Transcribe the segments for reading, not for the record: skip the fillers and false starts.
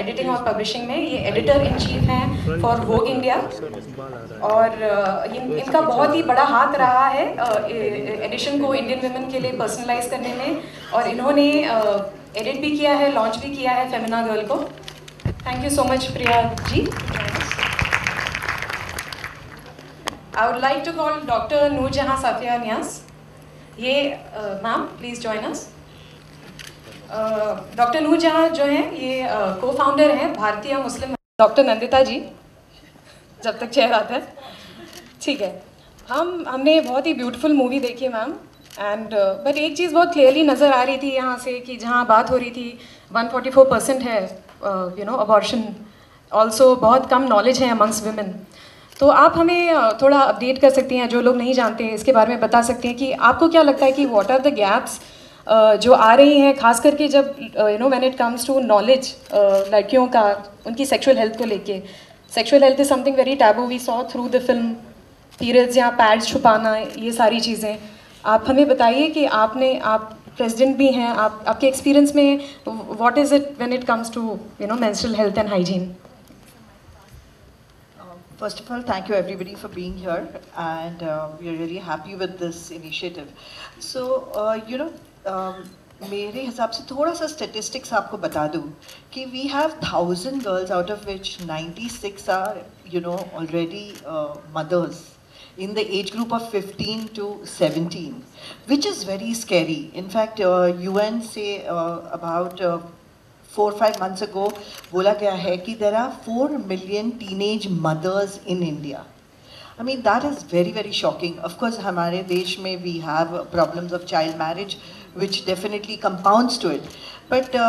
Editing और publishing में। ये एडिटर इन चीफ हैं फॉर वोग इंडिया, और इनका बहुत ही बड़ा हाथ रहा है एडिशन को इंडियन वुमेन के लिए पर्सनलाइज करने में, और इन्होंने एडिट भी किया है, लॉन्च भी किया है फेमिना गर्ल को। Thank you so much Priya ji. I would like to call doctor Noorjahan Safia Niyaz. ये ma'am please join us. Doctor Noorjahan जो हैं ये को फाउंडर हैं भारतीय मुस्लिम। डॉक्टर नंदिता जी, जब तक चेयर आता है, ठीक है। हमने बहुत ही ब्यूटीफुल मूवी देखी मैम, एंड बट एक चीज़ बहुत क्लियरली नज़र आ रही थी यहाँ से कि जहाँ बात हो रही थी 144% है अबॉर्शन, ऑल्सो बहुत कम नॉलेज है अमंग्स वुमेन। तो आप हमें थोड़ा अपडेट कर सकती हैं, जो लोग नहीं जानते हैं इसके बारे में बता सकते हैं कि आपको क्या लगता है कि व्हाट आर द गैप्स जो आ रही हैं, खास करके जब when it comes to knowledge लड़कियों का उनकी सेक्सुअल हेल्थ को लेके। Sexual health is something very taboo, we saw through the film, periods या पैड्स छुपाना, ये सारी चीज़ें। आप हमें बताइए कि आप प्रेसिडेंट भी हैं, आपके एक्सपीरियंस में what is it when it comes to menstrual health and hygiene. First of all, thank you everybody for being here, and we are really happy with this initiative. So, मेरे हिसाब से थोड़ा सा statistics आपको बता दूँ कि we have 1,000 girls out of which 96 are already mothers in the age group of 15 to 17, which is very scary. In fact, UN say about 4-5 months ago बोला गया है कि there are 4 million teenage mothers in India. I mean that is very very shocking. Of course हमारे देश में we have problems of child marriage which definitely compounds to it. But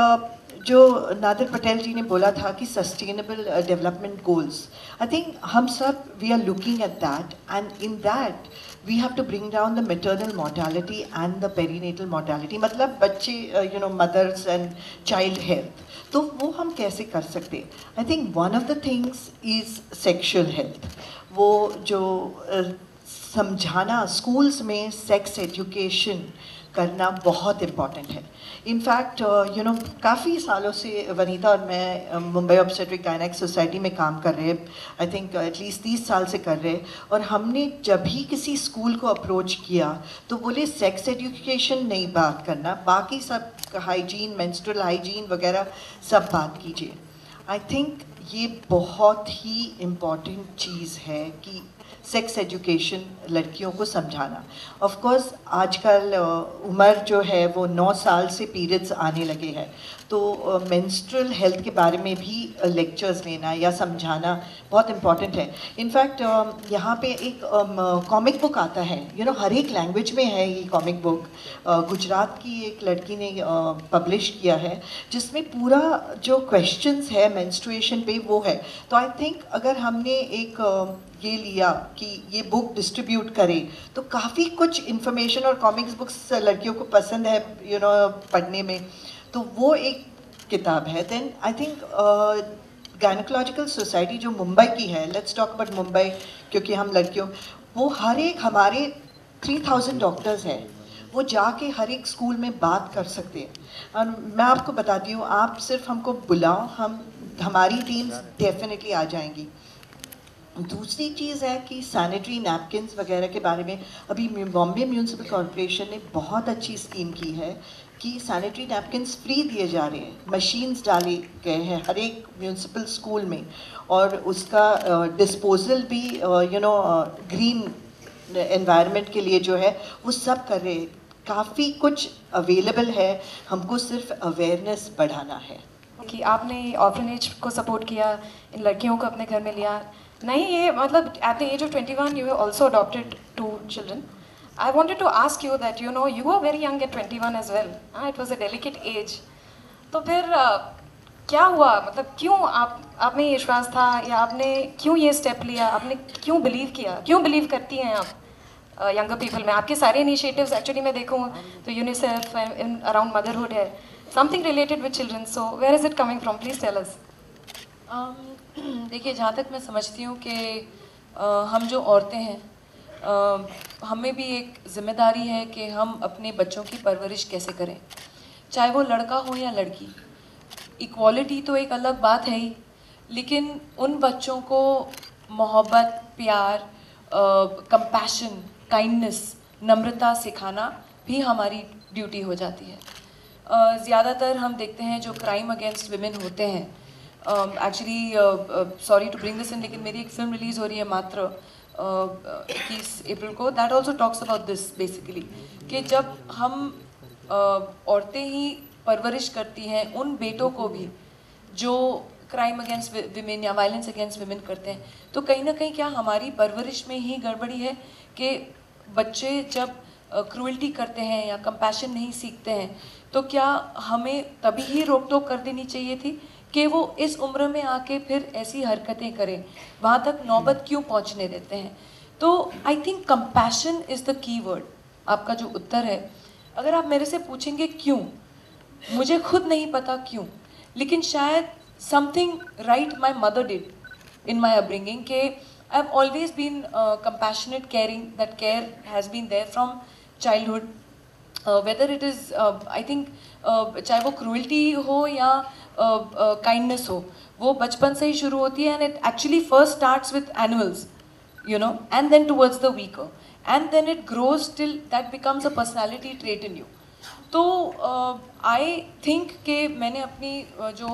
जो नादिर पटेल जी ने बोला था कि sustainable development goals, I think हम सब we are looking at that, and in that we have to bring down the maternal mortality and the perinatal mortality, मतलब बच्चे mothers and child health. तो वो हम कैसे कर सकते? I think one of the things is sexual health. वो जो समझाना स्कूल्स में सेक्स एजुकेशन करना बहुत इम्पॉर्टेंट है। इनफैक्ट काफ़ी सालों से वनीता और मैं मुंबई ऑब्स्टेट्रिक गायनेक सोसाइटी में काम कर रहे हैं, आई थिंक एटलीस्ट 30 साल से कर रहे हैं, और हमने जब भी किसी स्कूल को अप्रोच किया तो बोले सेक्स एजुकेशन नहीं बात करना, बाकी सब हाइजीन, मेंस्ट्रुअल हाइजीन वगैरह सब बात कीजिए। आई थिंक ये बहुत ही इम्पॉर्टेंट चीज़ है कि सेक्स एजुकेशन लड़कियों को समझाना। ऑफ कोर्स आजकल उम्र जो है वो 9 साल से पीरियड्स आने लगे हैं, तो मेंस्ट्रुअल हेल्थ के बारे में भी लेक्चर्स लेना या समझाना बहुत इम्पॉर्टेंट है। इनफैक्ट यहाँ पे एक कॉमिक बुक आता है, हर एक लैंग्वेज में है ये कॉमिक बुक, गुजरात की एक लड़की ने पब्लिश किया है, जिसमें पूरा जो क्वेश्चंस है मेंस्ट्रुएशन पे वो है। तो आई थिंक अगर हमने एक ये लिया कि ये बुक डिस्ट्रीब्यूट करें तो काफ़ी कुछ इन्फॉर्मेशन, और कॉमिक्स बुक्स लड़कियों को पसंद है पढ़ने में, तो वो एक किताब है। Then I think gynaecological society जो मुंबई की है, लेट्स टॉक अबाउट मुंबई, क्योंकि हम लड़कियों, वो हर एक हमारे 3000 डॉक्टर्स हैं, वो जाके हर एक स्कूल में बात कर सकते हैं। और मैं आपको बताती हूँ, आप सिर्फ हमको बुलाओ, हमारी टीम्स डेफिनेटली आ जाएंगी। दूसरी चीज़ है कि सैनिटरी नैपकिन्स वगैरह के बारे में अभी बॉम्बे म्यूनसिपल कॉरपोरेशन ने बहुत अच्छी स्कीम की है कि सैनिटरी नैपकिन्स फ्री दिए जा रहे हैं, मशीन्स डाले गए हैं हर एक म्यूनसिपल स्कूल में, और उसका डिस्पोजल भी ग्रीन एनवायरनमेंट के लिए जो है वो सब कर रहे हैं। काफ़ी कुछ अवेलेबल है, हमको सिर्फ अवेयरनेस बढ़ाना है। कि आपने ऑर्फनेज को सपोर्ट किया, इन लड़कियों को अपने घर में लिया, नहीं ये मतलब at the age of 21 you have also adopted 2 children. I wanted to ask you that you are very young at 21 age well, it was a delicate age. तो फिर क्या हुआ, मतलब क्यों आप में ये विश्वास था, या आपने क्यों ये स्टेप लिया, आपने क्यों बिलीव किया, क्यों बिलीव करती हैं आप यंगर पीपल में? आपके सारे इनिशिएटिव्स एक्चुअली मैं देखूँ तो यूनिसेफ इन अराउंड मदरहुड है, something related with children, so where is it coming from? Please tell us. देखिए, जहाँ तक मैं समझती हूँ कि हम जो औरतें हैं, हमें भी एक जिम्मेदारी है कि हम अपने बच्चों की परवरिश कैसे करें, चाहे वो लड़का हो या लड़की। इक्वालिटी तो एक अलग बात है ही, लेकिन उन बच्चों को मोहब्बत, प्यार, कंपैशन, काइंडनेस, नम्रता सिखाना भी हमारी ड्यूटी हो जाती है। ज़्यादातर हम देखते हैं जो क्राइम अगेंस्ट विमेन होते हैं, actually sorry to bring this in, लेकिन मेरी एक फिल्म रिलीज़ हो रही है मात्र 21 अप्रैल को, that also talks about this basically, कि जब हम औरतें ही परवरिश करती हैं उन बेटों को भी जो क्राइम अगेंस्ट विमेन या वायलेंस अगेंस्ट विमेन करते हैं, तो कहीं ना कहीं क्या हमारी परवरिश में ही गड़बड़ी है कि बच्चे जब क्रूअल्टी करते हैं या कंपैशन नहीं सीखते हैं, तो क्या हमें तभी ही रोक टोक कर देनी चाहिए थी कि वो इस उम्र में आके फिर ऐसी हरकतें करें, वहाँ तक नौबत क्यों पहुँचने देते हैं? तो I think compassion is the key word. आपका जो उत्तर है, अगर आप मेरे से पूछेंगे क्यों, मुझे खुद नहीं पता क्यों, लेकिन शायद something right my mother did in my upbringing, ke I've always been compassionate, caring. That care has been there from childhood. Whether it is I think चाहे वो cruelty हो या kindness हो, वो बचपन से ही शुरू होती है, and it actually first starts with animals, you know, and then towards the weaker, and then it grows till that becomes a personality trait in you. तो आई थिंक कि मैंने अपनी जो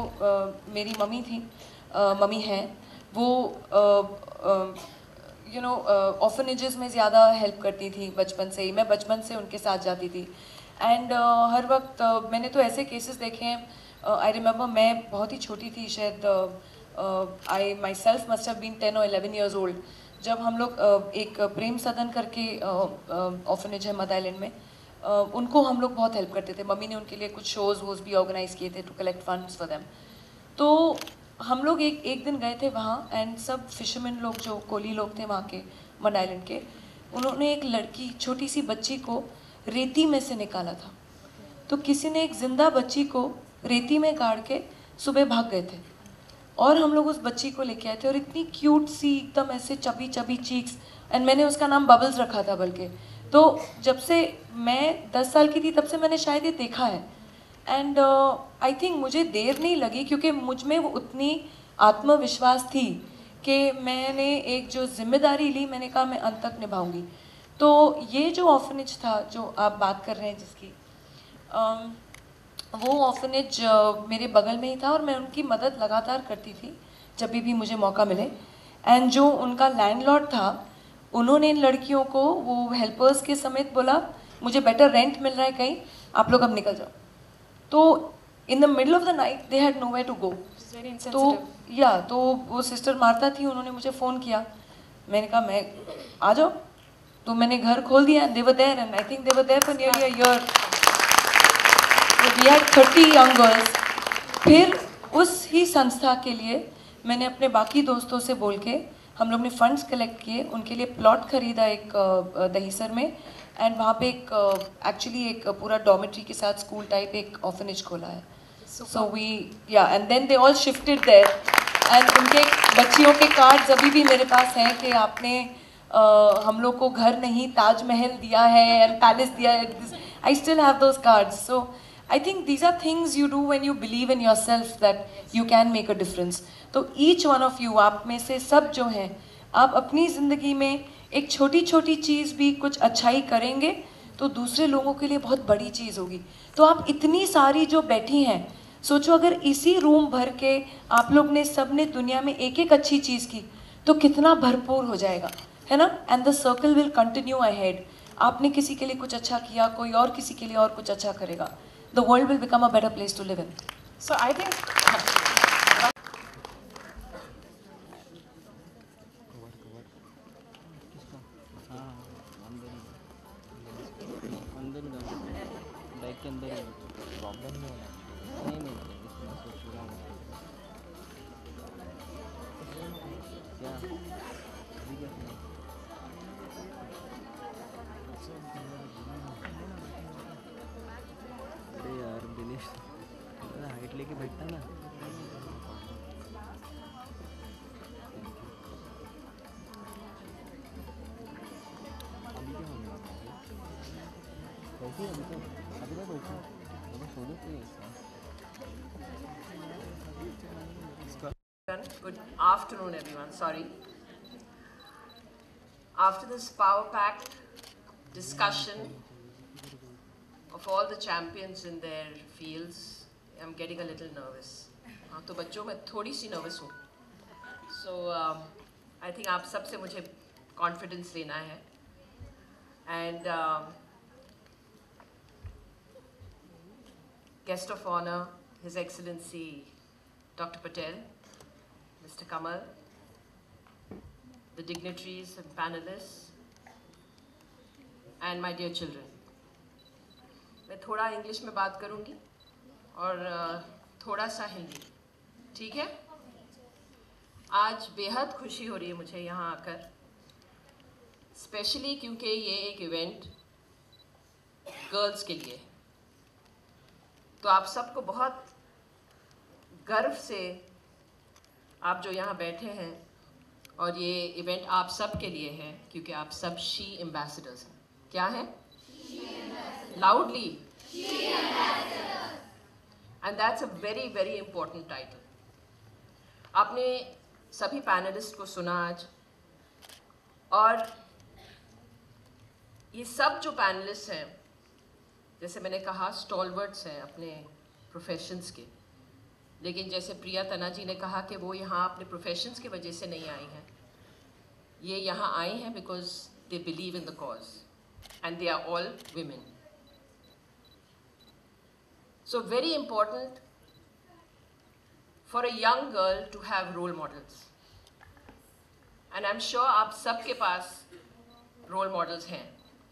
मेरी मम्मी थी, मम्मी हैं, वो यू नो ऑर्फनेजेस में ज़्यादा हेल्प करती थी बचपन से ही। मैं बचपन से उनके साथ जाती थी, एंड हर वक्त मैंने तो ऐसे केसेस देखे हैं। आई रिमेंबर मैं बहुत ही छोटी थी, शायद I myself must have been 10 or 11 years old, जब हम लोग एक प्रेम सदन करके ऑर्फनेज है मद आइलैंड में, उनको हम लोग बहुत हेल्प करते थे। मम्मी ने उनके लिए कुछ शोज़ वोज़ भी ऑर्गेनाइज़ किए थे to collect funds for them. तो हम लोग एक दिन गए थे वहाँ, एंड सब फिशरमैन लोग जो कोली लोग थे वहाँ के मड आइलैंड के, उन्होंने एक लड़की, छोटी सी बच्ची को रेती में से निकाला था। तो किसी ने एक जिंदा बच्ची को रेती में गाड़ के सुबह भाग गए थे, और हम लोग उस बच्ची को लेके आए थे, और इतनी क्यूट सी एकदम ऐसे चबी चबी चीक्स, एंड मैंने उसका नाम बबल्स रखा था बल्कि। तो जब से मैं 10 साल की थी तब से मैंने शायद ये देखा है, एंड आई थिंक मुझे देर नहीं लगी, क्योंकि मुझ में वो उतनी आत्मविश्वास थी कि मैंने एक जो जिम्मेदारी ली, मैंने कहा मैं अंत तक निभाऊंगी। तो ये जो ऑर्फनेज था जो आप बात कर रहे हैं जिसकी, वो ऑर्फनेज मेरे बगल में ही था, और मैं उनकी मदद लगातार करती थी जब भी मुझे मौका मिले। एंड जो उनका लैंडलॉर्ड था, उन्होंने इन लड़कियों को, वो हेल्पर्स के समेत बोला, मुझे बेटर रेंट मिल रहा है कहीं, आप लोग अब निकल जाओ। तो in the middle of the night they had nowhere to go. तो वो सिस्टर मार्था थी, उन्होंने मुझे फ़ोन किया, मैंने कहा मैं आ जाओ। तो मैंने घर खोल दिया, and they were there, and I think they were there for nearly a year. We had 30 young girls. फिर उस ही संस्था के लिए मैंने अपने बाकी दोस्तों से बोल के, हम लोग ने फंड्स कलेक्ट किए, उनके लिए प्लॉट खरीदा एक दहीसर में, एंड वहाँ पे एक एक्चुअली एक पूरा डॉर्मेट्री के साथ स्कूल टाइप एक ऑर्फनेज खोला है। So we and then they all shifted there, and उनके बच्चियों के कार्ड्स अभी भी मेरे पास हैं कि आपने हम लोग को घर नहीं ताजमहल दिया है एंड पैलेस दिया है। I still have those cards. So I think these are things you do when you believe in yourself that you can make a difference. तो each one of you, आप में से सब जो हैं, आप अपनी ज़िंदगी में एक छोटी छोटी चीज़ भी कुछ अच्छाई करेंगे तो दूसरे लोगों के लिए बहुत बड़ी चीज़ होगी। तो आप इतनी सारी जो बैठी हैं, सोचो अगर इसी रूम भर के आप लोग ने सब ने दुनिया में एक एक अच्छी चीज़ की तो कितना भरपूर हो जाएगा, है ना? And the circle will continue ahead. आपने किसी के लिए कुछ अच्छा किया, कोई और किसी के लिए और कुछ अच्छा करेगा। The world will become a better place to live in. So I think height लेके बैठता ना। अभी क्या होने वाला है? कैसे अभी तो बैठा, सो देते हैं। Good afternoon, everyone. Sorry. After this power-packed discussion of all the champions in their fields, I'm getting a little nervous. हाँ तो बच्चों मैं थोड़ी सी nervous हूँ. So I think आप सबसे मुझे confidence लेना है. And guest of honor, His Excellency Dr. Patel, Mr. Kamal, the dignitaries and panelists, and my dear children. मैं थोड़ा इंग्लिश में बात करूँगी और थोड़ा सा हिंदी, ठीक है? आज बेहद खुशी हो रही है मुझे यहाँ आकर, स्पेशली क्योंकि ये एक इवेंट गर्ल्स के लिए, तो आप सबको बहुत गर्व से आप जो यहाँ बैठे हैं और ये इवेंट आप सब के लिए है क्योंकि आप सब शी एम्बेसडर्स हैं. क्या हैं? Loudly. And that's a very very important title. आपने सभी पैनलिस्ट को सुना आज, और ये सब जो पैनलिस्ट हैं, जैसे मैंने कहा, स्टॉलवर्ड्स हैं अपने प्रोफेशंस के, लेकिन जैसे प्रिया तना जी ने कहा कि वो यहाँ अपने प्रोफेशंस की वजह से नहीं आई हैं, ये यहाँ आई हैं because they believe in the cause and they are all women. So very important for a young girl to have role models, and I am sure आप सबके पास रोल मॉडल्स हैं,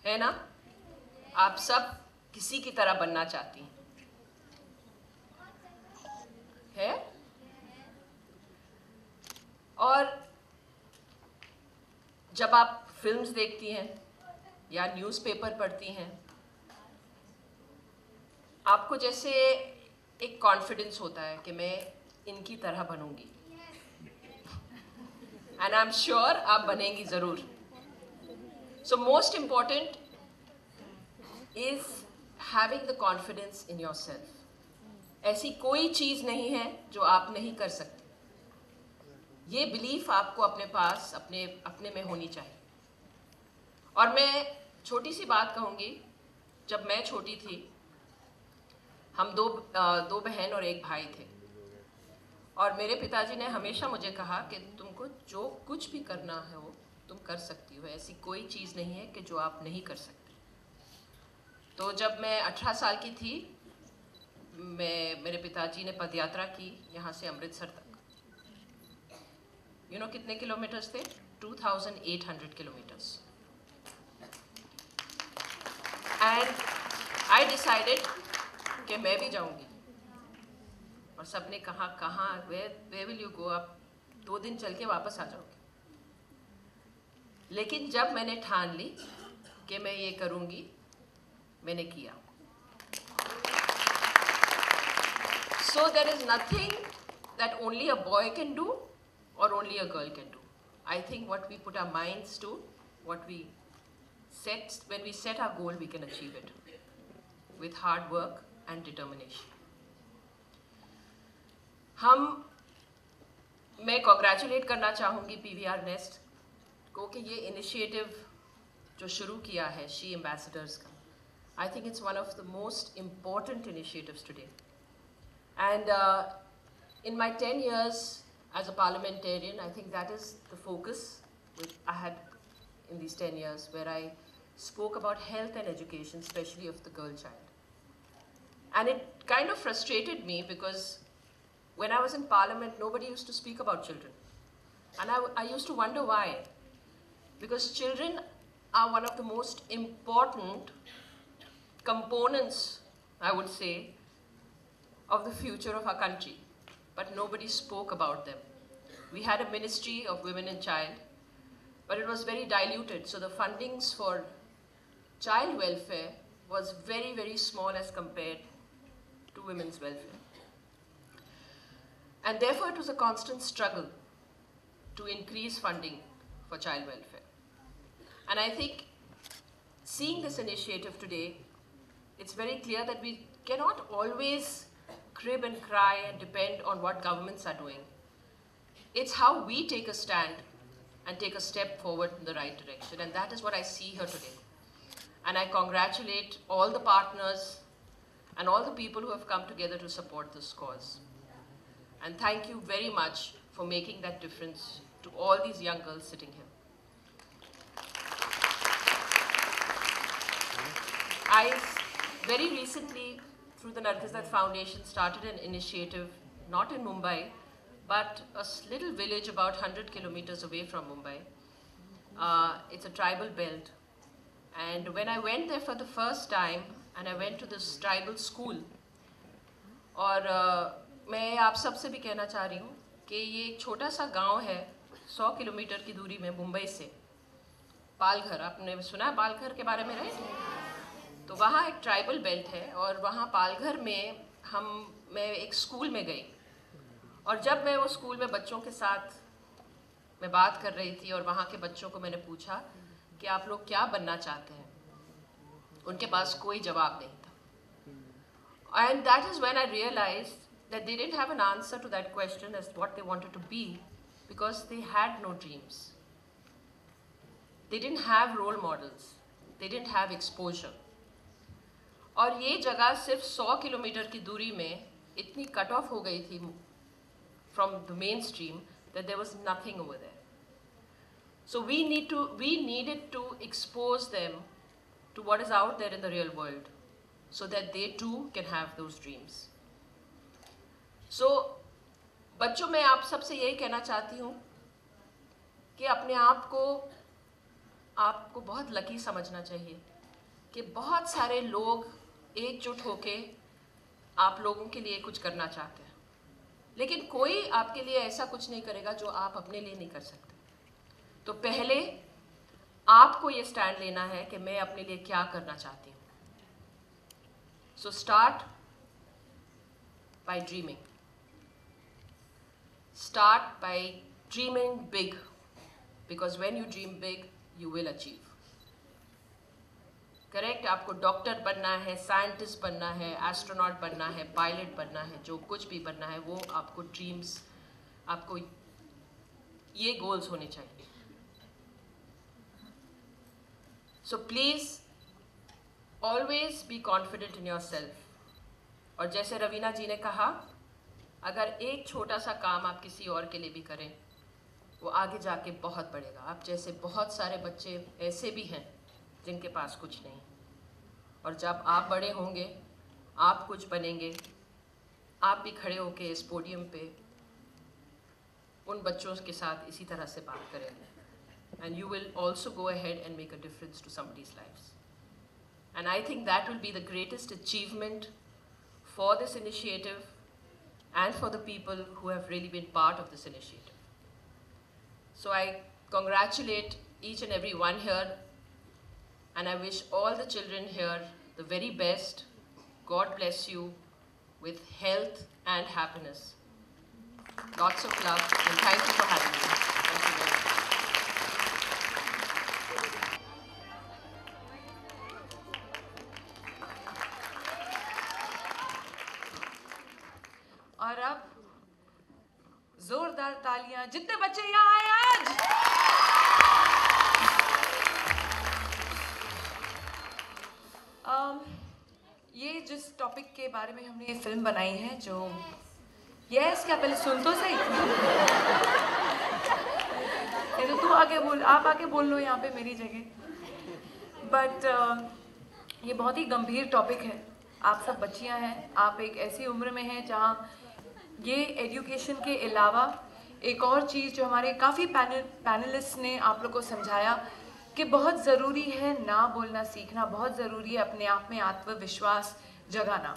है ना? आप सब किसी की तरह बनना चाहती है? और जब आप फिल्म्स देखती हैं या न्यूज़पेपर पढ़ती हैं, आपको जैसे एक कॉन्फिडेंस होता है कि मैं इनकी तरह बनूंगी, एंड आई एम श्योर आप बनेंगी ज़रूर. So most important is having the confidence in your self. ऐसी कोई चीज़ नहीं है जो आप नहीं कर सकते. ये बिलीफ आपको अपने पास अपने में होनी चाहिए. और मैं छोटी सी बात कहूँगी, जब मैं छोटी थी, हम दो बहन और एक भाई थे, और मेरे पिताजी ने हमेशा मुझे कहा कि तुमको जो कुछ भी करना है वो तुम कर सकती हो, ऐसी कोई चीज़ नहीं है कि जो आप नहीं कर सकते. तो जब मैं 18 साल की थी, मेरे पिताजी ने पदयात्रा की यहाँ से अमृतसर तक. यू नो कितने किलोमीटर्स थे? 2800 किलोमीटर्स. एंड आई डिसाइडेड कि मैं भी जाऊँगी. और सबने कहाँ वे विल यू गो, आप 2 दिन चल के वापस आ जाओगे. लेकिन जब मैंने ठान ली कि मैं ये करूँगी, मैंने किया. So there is nothing that only a boy can do or only a girl can do. I think what we put our minds to, what we set, when we set our goal, we can achieve it with hard work and determination. मैं congratulate करना चाहूँगी PVR Nest को कि ये initiative जो शुरू किया है She Ambassadors का, I think it's one of the most important initiatives today. And in my 10 years as a parliamentarian, I think that is the focus I had in these 10 years, where I spoke about health and education, especially of the girl child. And it kind of frustrated me because when I was in parliament, nobody used to speak about children. And I used to wonder why. Because children are one of the most important components, I would say, of the future of our country, but nobody spoke about them. We had a Ministry of Women and Child, but it was very diluted, so the fundings for child welfare was very, very small as compared to women's welfare. And therefore it was a constant struggle to increase funding for child welfare. And I think seeing this initiative today, it's very clear that we cannot always crib and cry and depend on what governments are doing. It's how we take a stand and take a step forward in the right direction. And that is what I see here today. And I congratulate all the partners and all the people who have come together to support this cause. And thank you very much for making that difference to all these young girls sitting here. I very recently, through the Nargis Dutt Foundation, started an initiative, not in Mumbai, but a little village about 100 kilometers away from Mumbai. It's a tribal belt. And when I went there for the first time, and I went to this tribal school, और मैं आप सबसे भी कहना चाह रही हूँ कि ये एक छोटा सा गांव है 100 किलोमीटर की दूरी में मुंबई से, पालघर। आपने सुना है पालघर के बारे में, राइट? तो वहाँ एक ट्राइबल बेल्ट है और वहाँ पालघर में मैं एक स्कूल में गई, और जब मैं वो स्कूल में बच्चों के साथ मैं बात कर रही थी और वहाँ के बच्चों को मैंने पूछा कि आप लोग क्या बनना चाहते हैं, उनके पास कोई जवाब नहीं था. And that is when I realized that they didn't have an answer to that question as what they wanted to be, because they had no dreams. They didn't have role models. They didn't have exposure. और ये जगह सिर्फ 100 kilometre की दूरी में इतनी cut off हो गई थी from the mainstream that there was nothing over there. So we needed to expose them to what is out there in the real world, so that they too can have those dreams. So बच्चों, मैं आप सबसे यही कहना चाहती हूँ कि अपने आप को आपको बहुत लकी समझना चाहिए कि बहुत सारे लोग एकजुट होके आप लोगों के लिए कुछ करना चाहते हैं, लेकिन कोई आपके लिए ऐसा कुछ नहीं करेगा जो आप अपने लिए नहीं कर सकते. तो पहले आपको ये स्टैंड लेना है कि मैं अपने लिए क्या करना चाहती हूँ. So start by dreaming. Start by dreaming big, because when you dream big, you will achieve. Correct? आपको डॉक्टर बनना है, साइंटिस्ट बनना है, एस्ट्रोनॉट बनना है, पायलट बनना है, जो कुछ भी बनना है वो आपको ड्रीम्स, आपको ये गोल्स होने चाहिए. So please always be confident in your self. और जैसे रवीना जी ने कहा, अगर एक छोटा सा काम आप किसी और के लिए भी करें, वो आगे जाके बहुत बढ़ेगा. आप जैसे बहुत सारे बच्चे ऐसे भी हैं जिनके पास कुछ नहीं, और जब आप बड़े होंगे, आप कुछ बनेंगे, आप भी खड़े होके इस पोडियम पे उन बच्चों के साथ इसी तरह से बात करेंगे. And you will also go ahead and make a difference to somebody's lives. And I think that will be the greatest achievement for this initiative and for the people who have really been part of this initiative. So I congratulate each and every one here, and I wish all the children here the very best. God bless you with health and happiness. Lots of love, and thank you for having me. Thank you very much. और अब जोरदार तालियां जितने बच्चे यहाँ आए आज. ये जिस टॉपिक के बारे में हमने ये फिल्म बनाई है, जो यस क्या पहले सुन तो सही. तो तू आगे बोल, आप आगे बोल लो यहाँ पे मेरी जगह. बट ये बहुत ही गंभीर टॉपिक है. आप सब बच्चियाँ हैं, आप एक ऐसी उम्र में हैं जहाँ ये एजुकेशन के अलावा एक और चीज़ जो हमारे काफ़ी पैनलिस्ट ने आप लोग को समझाया कि बहुत ज़रूरी है ना बोलना सीखना, बहुत ज़रूरी है अपने आप में आत्मविश्वास जगाना.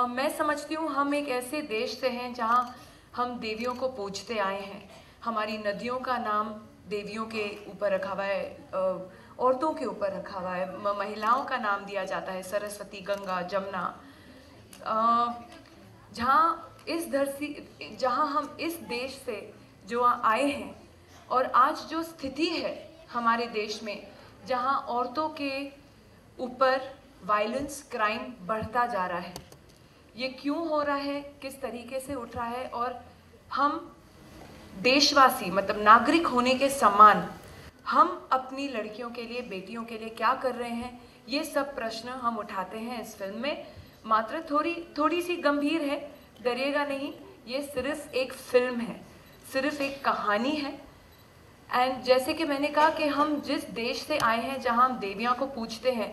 मैं समझती हूँ हम एक ऐसे देश से हैं जहाँ हम देवियों को पूजते आए हैं. हमारी नदियों का नाम देवियों के ऊपर रखा हुआ है, औरतों के ऊपर रखा हुआ है, महिलाओं का नाम दिया जाता है, सरस्वती, गंगा, जमुना. जहाँ हम इस देश से जो आए हैं, और आज जो स्थिति है हमारे देश में, जहाँ औरतों के ऊपर वायलेंस, क्राइम बढ़ता जा रहा है, ये क्यों हो रहा है, किस तरीके से उठ रहा है, और हम देशवासी मतलब नागरिक होने के समान हम अपनी लड़कियों के लिए, बेटियों के लिए क्या कर रहे हैं, ये सब प्रश्न हम उठाते हैं इस फिल्म में। मात्र थोड़ी सी गंभीर है, डरिएगा नहीं, ये सिर्फ एक फिल्म है, सिर्फ एक कहानी है। एंड जैसे कि मैंने कहा कि हम जिस देश से आए हैं जहाँ हम देवियाँ को पूजते हैं,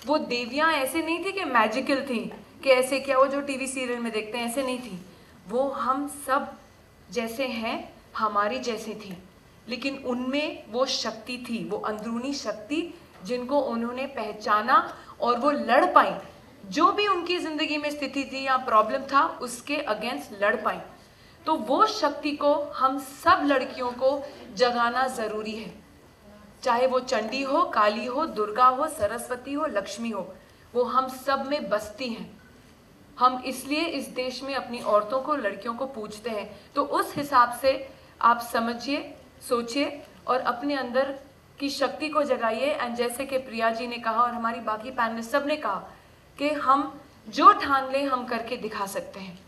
वो देवियाँ ऐसे नहीं थी कि मैजिकल थी, कि ऐसे क्या वो जो टीवी सीरियल में देखते हैं, ऐसे नहीं थी। वो हम सब जैसे हैं, हमारी जैसी थी, लेकिन उनमें वो शक्ति थी, वो अंदरूनी शक्ति जिनको उन्होंने पहचाना और वो लड़ पाई। जो भी उनकी ज़िंदगी में स्थिति थी या प्रॉब्लम था, उसके अगेंस्ट लड़ पाई। तो वो शक्ति को हम सब लड़कियों को जगाना ज़रूरी है, चाहे वो चंडी हो, काली हो, दुर्गा हो, सरस्वती हो, लक्ष्मी हो, वो हम सब में बसती हैं। हम इसलिए इस देश में अपनी औरतों को, लड़कियों को पूजते हैं। तो उस हिसाब से आप समझिए, सोचिए और अपने अंदर की शक्ति को जगाइए। एंड जैसे कि प्रिया जी ने कहा और हमारी बाकी पैनलिस्ट सब ने कहा कि हम जो ठान लें हम करके दिखा सकते हैं।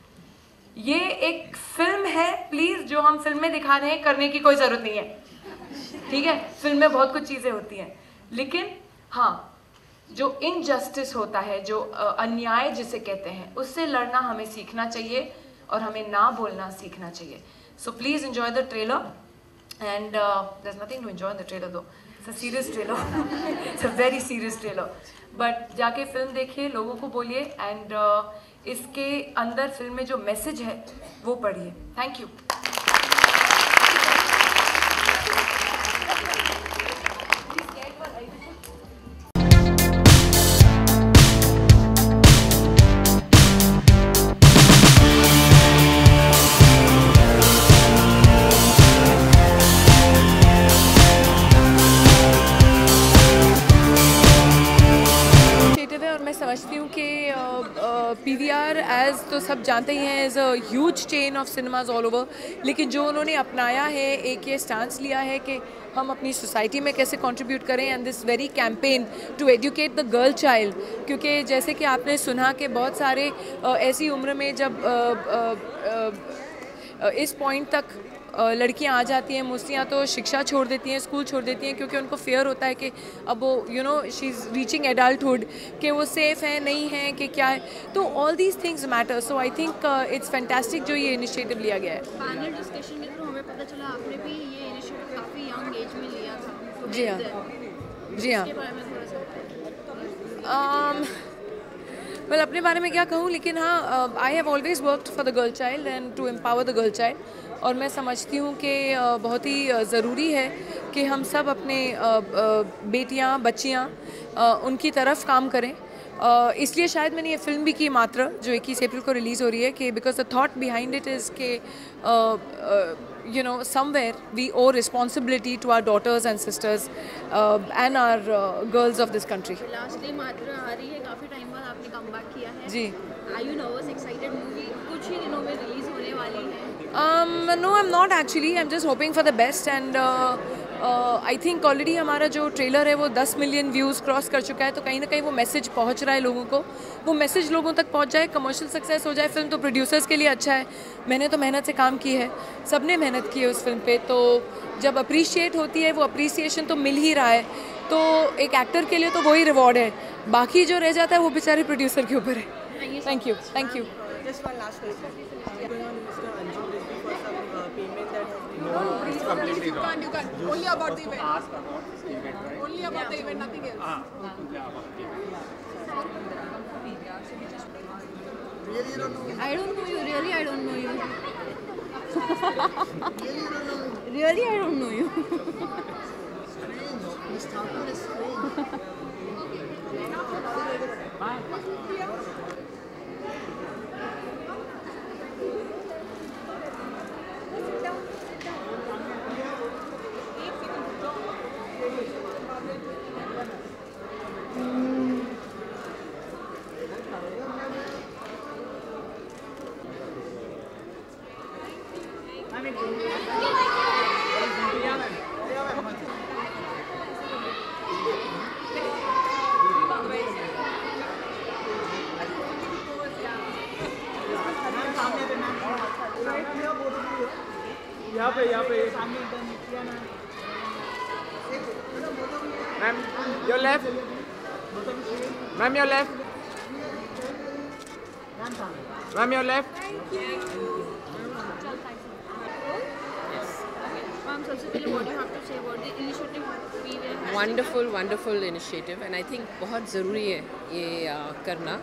ये एक फिल्म है, प्लीज़ जो हम फिल्म में दिखा रहे हैं करने की कोई ज़रूरत नहीं है, ठीक है। फिल्म में बहुत कुछ चीज़ें होती हैं, लेकिन हाँ, जो इनजस्टिस होता है, जो अन्याय जिसे कहते हैं, उससे लड़ना हमें सीखना चाहिए और हमें ना बोलना सीखना चाहिए। So please enjoy the trailer and there's nothing to enjoy in the trailer though. It's a serious trailer. It's a very serious trailer. But जाके फिल्म देखिए, लोगों को बोलिए एंड इसके अंदर फिल्म में जो मैसेज है वो पढ़िए। Thank you. समझती हूँ कि PVR एज तो सब जानते ही हैं, as a huge chain of cinemas all over, लेकिन जो उन्होंने अपनाया है, एक ये स्टांस लिया है कि हम अपनी सोसाइटी में कैसे कंट्रीब्यूट करें, and this very campaign to educate the girl child. क्योंकि जैसे कि आपने सुना कि बहुत सारे ऐसी उम्र में जब इस पॉइंट तक लड़कियां आ जाती हैं, मुस्लियाँ तो शिक्षा छोड़ देती हैं, स्कूल छोड़ देती हैं, क्योंकि उनको फेयर होता है कि अब वो शी इज़ रीचिंग एडल्टहुड, कि वो सेफ़ है नहीं है, कि क्या है। तो all these things matter. So I think it's fantastic जो ये इनिशिएटिव लिया गया है। पैनल डिस्कशन के थ्रू हमें पता चला आपने भी ये इनिशिएटिव काफ़ी यंग एज में लिया था। तो जी हाँ, जी हाँ। वेल, अपने बारे में क्या कहूँ, लेकिन हाँ, I have always worked for the girl child and to empower the girl child. और मैं समझती हूँ कि बहुत ही ज़रूरी है कि हम सब अपने बेटियाँ, बच्चियाँ, उनकी तरफ काम करें। इसलिए शायद मैंने ये फिल्म भी की मात्र, जो 21 अप्रैल को रिलीज़ हो रही है, कि because the thought behind it is के somewhere we owe responsibility to our daughters and sisters and our girls of this country. Lastly, मात्र आ रही है, काफ़ी टाइम बाद आपने कमबैक किया है। जी। Are you nervous, excited? Movie कुछ ही दिनों में रिलीज़ होने वाली है। No, I'm not actually. I'm just hoping for the best and I think already हमारा जो ट्रेलर है वो 10 मिलियन व्यूज़ क्रॉस कर चुका है, तो कहीं ना कहीं वो मैसेज पहुंच रहा है लोगों को। वो मैसेज लोगों तक पहुंच जाए, कमर्शियल सक्सेस हो जाए फिल्म, तो प्रोड्यूसर्स के लिए अच्छा है। मैंने तो मेहनत से काम की है, सबने मेहनत की है उस फिल्म पे, तो जब अप्रिशिएट होती है, वो अप्रिसिएशन तो मिल ही रहा है, तो एक एक्टर के लिए तो वही रिवॉर्ड है। बाकी जो रह जाता है वो बेचारे प्रोड्यूसर के ऊपर है। Thank you, thank you. Just one last question. Going on Mr. Anju Desai for some payment that has been No, it's completely wrong. You can't. Only about the event. Ask about this event, right? Only about the event, nothing else. Yeah, about the event. really you don't know. I don't know you. Really, I don't know you. Really you don't know. Really, I don't know you. Strange. This Thakur is strange. यहाँ पे ma'am your left ma'am your left ma'am your left Ma'am, सबसे पहले what do you have to say about the initiative we were having? Wonderful initiative and I think बहुत ज़रूरी है ये करना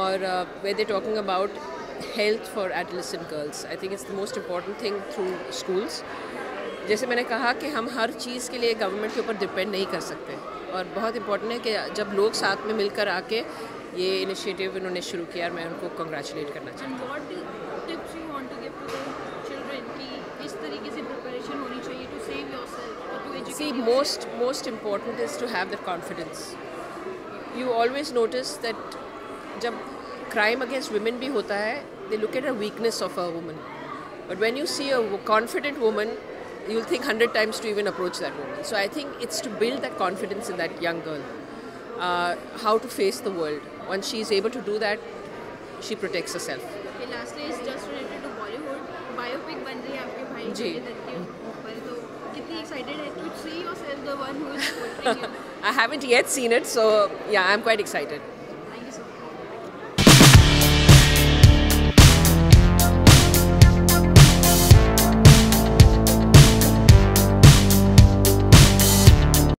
और where they're talking about health for adolescent girls. I think it's the most important thing through schools. जैसे मैंने कहा कि हम हर चीज़ के लिए गवर्नमेंट के ऊपर डिपेंड नहीं कर सकते और बहुत इम्पोर्टेंट है कि जब लोग साथ में मिलकर आके ये इनिशिएटिव इन्होंने शुरू किया और मैं उनको कंग्रेचुलेट करना चाहती हूँ. And what tips you want to give to the children कि इस तरीके से preparation होनी चाहिए to save yourself or to educate See, yourself? most important is to have that confidence. You always notice that जब crime against women भी होता है, they look at a weakness of a woman. But when you see a confident woman, you'll think 100 times to even approach that woman. So I think it's to build that confidence in that young girl. How to face the world. Once she is able to do that, she protects herself. Okay, lastly is just related to Bollywood. Biopic बन रही है आपके भाई जी. के ऊपर, तो कितनी excited है to see yourself the one who is portraying him? I haven't yet seen it, so yeah, I'm quite excited.